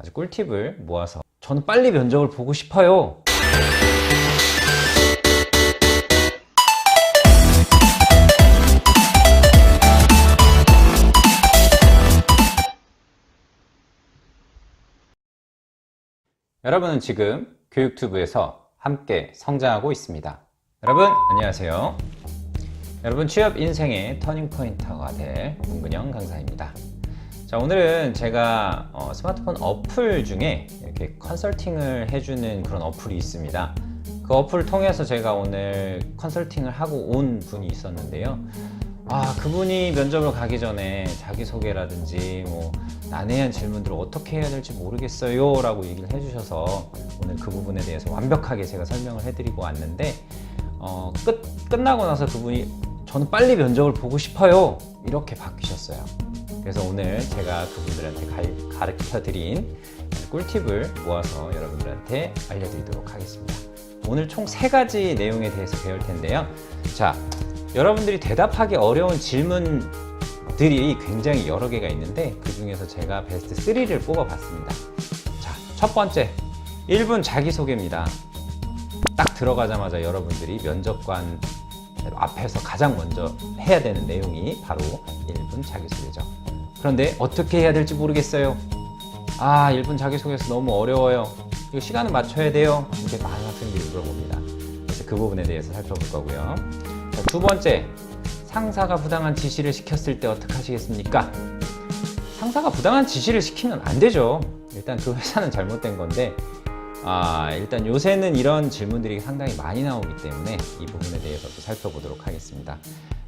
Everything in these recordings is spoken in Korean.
아주 꿀팁을 모아서 저는 빨리 면접을 보고 싶어요. 여러분은 지금 교육튜브에서 함께 성장하고 있습니다. 여러분 안녕하세요. 여러분 취업 인생의 터닝포인트가 될 문근영 강사입니다. 자, 오늘은 제가 스마트폰 어플 중에 이렇게 컨설팅을 해주는 그런 어플이 있습니다. 그 어플을 통해서 제가 오늘 컨설팅을 하고 온 분이 있었는데요. 그분이 면접을 가기 전에 자기소개라든지 난해한 질문들을 어떻게 해야 될지 모르겠어요 라고 얘기를 해주셔서 오늘 그 부분에 대해서 완벽하게 제가 설명을 해드리고 왔는데 끝나고 나서 그분이 저는 빨리 면접을 보고 싶어요 이렇게 바뀌셨어요. 그래서 오늘 제가 그분들한테 가르쳐드린 꿀팁을 모아서 여러분들한테 알려드리도록 하겠습니다. 오늘 총 3가지 내용에 대해서 배울 텐데요. 자, 여러분들이 대답하기 어려운 질문들이 굉장히 여러 개가 있는데 그 중에서 제가 베스트 3를 뽑아봤습니다. 자, 첫 번째 1분 자기소개입니다. 딱 들어가자마자 여러분들이 면접관 앞에서 가장 먼저 해야 되는 내용이 바로 1분 자기소개죠. 그런데 어떻게 해야 될지 모르겠어요. 1분 자기소개에서 너무 어려워요. 이거 시간을 맞춰야 돼요. 이렇게 많은 학생들이 물어봅니다. 그래서 그 부분에 대해서 살펴볼 거고요. 자, 두 번째, 상사가 부당한 지시를 시켰을 때 어떻게 하시겠습니까? 상사가 부당한 지시를 시키면 안 되죠. 일단 그 회사는 잘못된 건데 일단 요새는 이런 질문들이 상당히 많이 나오기 때문에 이 부분에 대해서도 살펴보도록 하겠습니다.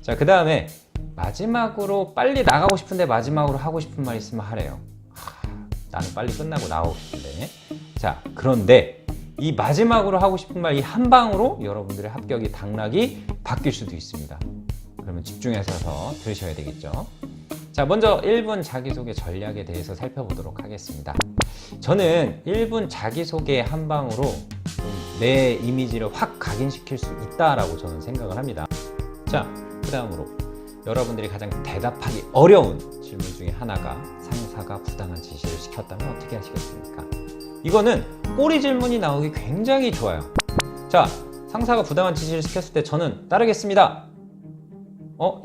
자, 그 다음에 마지막으로 빨리 나가고 싶은데 마지막으로 하고 싶은 말 있으면 하래요. 나는 빨리 끝나고 나오고 싶은데. 자, 그런데 이 마지막으로 하고 싶은 말 이 한 방으로 여러분들의 합격이 당락이 바뀔 수도 있습니다. 그러면 집중해서 들으셔야 되겠죠. 자, 먼저 1분 자기소개 전략에 대해서 살펴보도록 하겠습니다. 저는 1분 자기소개 한 방으로 내 이미지를 확 각인시킬 수 있다라고 저는 생각을 합니다. 자, 그 다음으로 여러분들이 가장 대답하기 어려운 질문 중에 하나가 상사가 부당한 지시를 시켰다면 어떻게 하시겠습니까? 이거는 꼬리 질문이 나오기 굉장히 좋아요. 자, 상사가 부당한 지시를 시켰을 때 저는 따르겠습니다.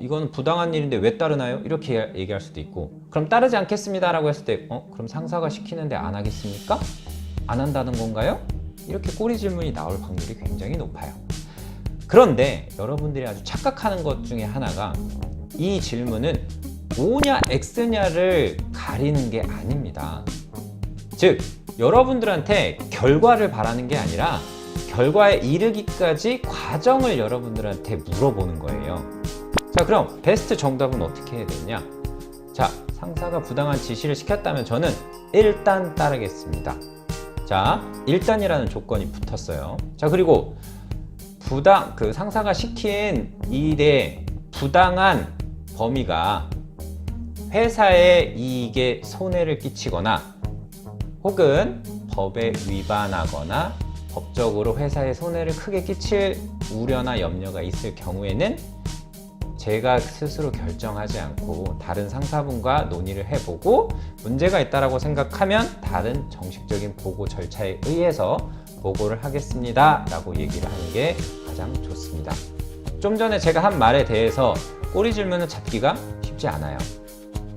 이거는 부당한 일인데 왜 따르나요? 이렇게 얘기할 수도 있고, 그럼 따르지 않겠습니다 라고 했을 때 그럼 상사가 시키는데 안 하겠습니까? 안 한다는 건가요? 이렇게 꼬리 질문이 나올 확률이 굉장히 높아요. 그런데 여러분들이 아주 착각하는 것 중에 하나가 이 질문은 O냐 X냐를 가리는 게 아닙니다. 즉, 여러분들한테 결과를 바라는 게 아니라 결과에 이르기까지 과정을 여러분들한테 물어보는 거예요. 자, 그럼 베스트 정답은 어떻게 해야 되냐? 자, 상사가 부당한 지시를 시켰다면 저는 일단 따르겠습니다. 자, 일단이라는 조건이 붙었어요. 자, 그리고 상사가 시킨 일의 부당한 범위가 회사의 이익에 손해를 끼치거나 혹은 법에 위반하거나 법적으로 회사에 손해를 크게 끼칠 우려나 염려가 있을 경우에는 제가 스스로 결정하지 않고 다른 상사분과 논의를 해보고 문제가 있다고 생각하면 다른 정식적인 보고 절차에 의해서 보고를 하겠습니다 라고 얘기를 하는 게 가장 좋습니다. 좀 전에 제가 한 말에 대해서 꼬리 질문을 잡기가 쉽지 않아요.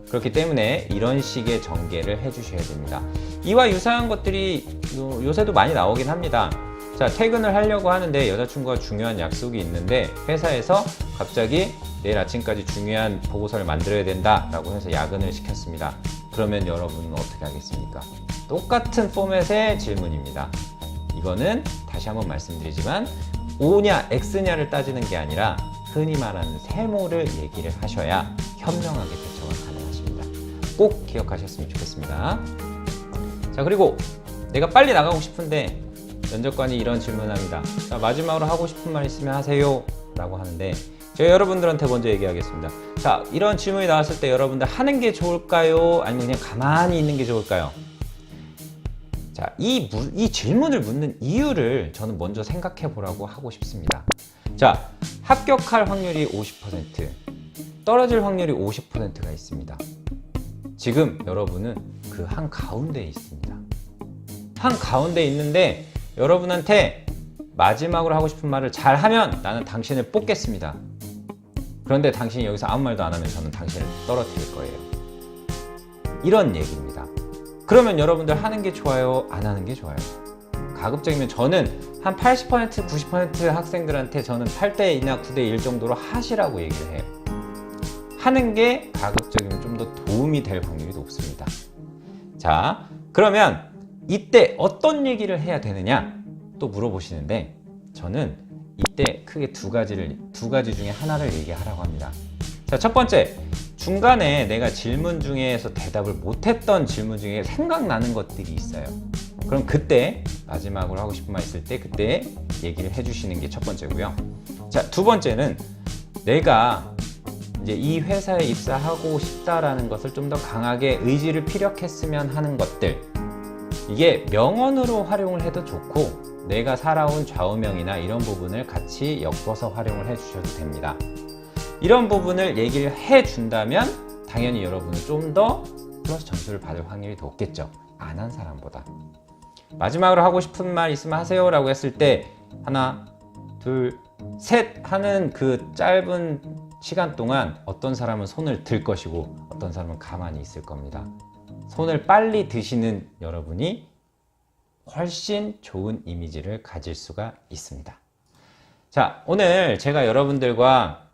그렇기 때문에 이런 식의 전개를 해주셔야 됩니다. 이와 유사한 것들이 요새도 많이 나오긴 합니다. 자, 퇴근을 하려고 하는데 여자친구가 중요한 약속이 있는데 회사에서 갑자기 내일 아침까지 중요한 보고서를 만들어야 된다 라고 해서 야근을 시켰습니다. 그러면 여러분은 어떻게 하겠습니까? 똑같은 포맷의 질문입니다. 이거는 다시 한번 말씀드리지만 O냐 X냐를 따지는 게 아니라 흔히 말하는 세모를 얘기를 하셔야 현명하게 대처가 가능하십니다. 꼭 기억하셨으면 좋겠습니다. 자, 그리고 내가 빨리 나가고 싶은데 면접관이 이런 질문합니다. 자, 마지막으로 하고 싶은 말 있으면 하세요 라고 하는데 제가 여러분들한테 먼저 얘기하겠습니다. 자, 이런 질문이 나왔을 때 여러분들 하는 게 좋을까요? 아니면 그냥 가만히 있는 게 좋을까요? 자, 이 질문을 묻는 이유를 저는 먼저 생각해 보라고 하고 싶습니다. 자, 합격할 확률이 50%, 떨어질 확률이 50%가 있습니다. 지금 여러분은 그 한가운데에 있습니다. 한가운데 있는데 여러분한테 마지막으로 하고 싶은 말을 잘하면 나는 당신을 뽑겠습니다. 그런데 당신이 여기서 아무 말도 안 하면 저는 당신을 떨어뜨릴 거예요. 이런 얘기입니다. 그러면 여러분들 하는 게 좋아요? 안 하는 게 좋아요? 가급적이면 저는 한 80%, 90% 학생들한테 저는 8대2나 9대1 정도로 하시라고 얘기를 해요. 하는 게 가급적이면 좀 더 도움이 될 확률이 높습니다. 자, 그러면 이때 어떤 얘기를 해야 되느냐 또 물어보시는데 저는 이때 크게 두 가지 중에 하나를 얘기하라고 합니다. 자, 첫 번째, 중간에 내가 질문 중에서 대답을 못했던 질문 중에 생각나는 것들이 있어요. 그럼 그때 마지막으로 하고 싶은 말 있을 때 그때 얘기를 해주시는 게 첫 번째고요. 자, 두 번째는 내가 이제 이 회사에 입사하고 싶다라는 것을 좀 더 강하게 의지를 피력했으면 하는 것들, 이게 명언으로 활용을 해도 좋고 내가 살아온 좌우명이나 이런 부분을 같이 엮어서 활용을 해주셔도 됩니다. 이런 부분을 얘기를 해준다면 당연히 여러분은 좀 더 플러스 점수를 받을 확률이 높겠죠. 안 한 사람보다. 마지막으로 하고 싶은 말 있으면 하세요 라고 했을 때 하나, 둘, 셋 하는 그 짧은 시간 동안 어떤 사람은 손을 들 것이고 어떤 사람은 가만히 있을 겁니다. 손을 빨리 드시는 여러분이 훨씬 좋은 이미지를 가질 수가 있습니다. 자, 오늘 제가 여러분들과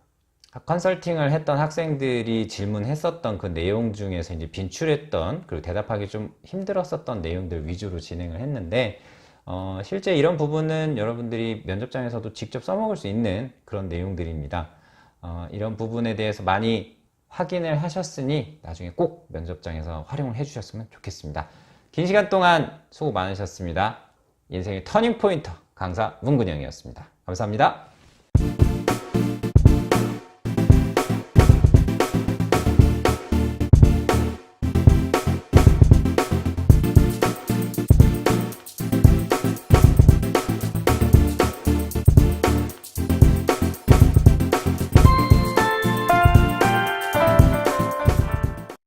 컨설팅을 했던 학생들이 질문했었던 그 내용 중에서 이제 빈출했던 그리고 대답하기 좀 힘들었었던 내용들 위주로 진행을 했는데 실제 이런 부분은 여러분들이 면접장에서도 직접 써먹을 수 있는 그런 내용들입니다. 이런 부분에 대해서 많이 확인을 하셨으니 나중에 꼭 면접장에서 활용을 해주셨으면 좋겠습니다. 긴 시간 동안 수고 많으셨습니다. 인생의 터닝포인터 강사 문근영이었습니다. 감사합니다.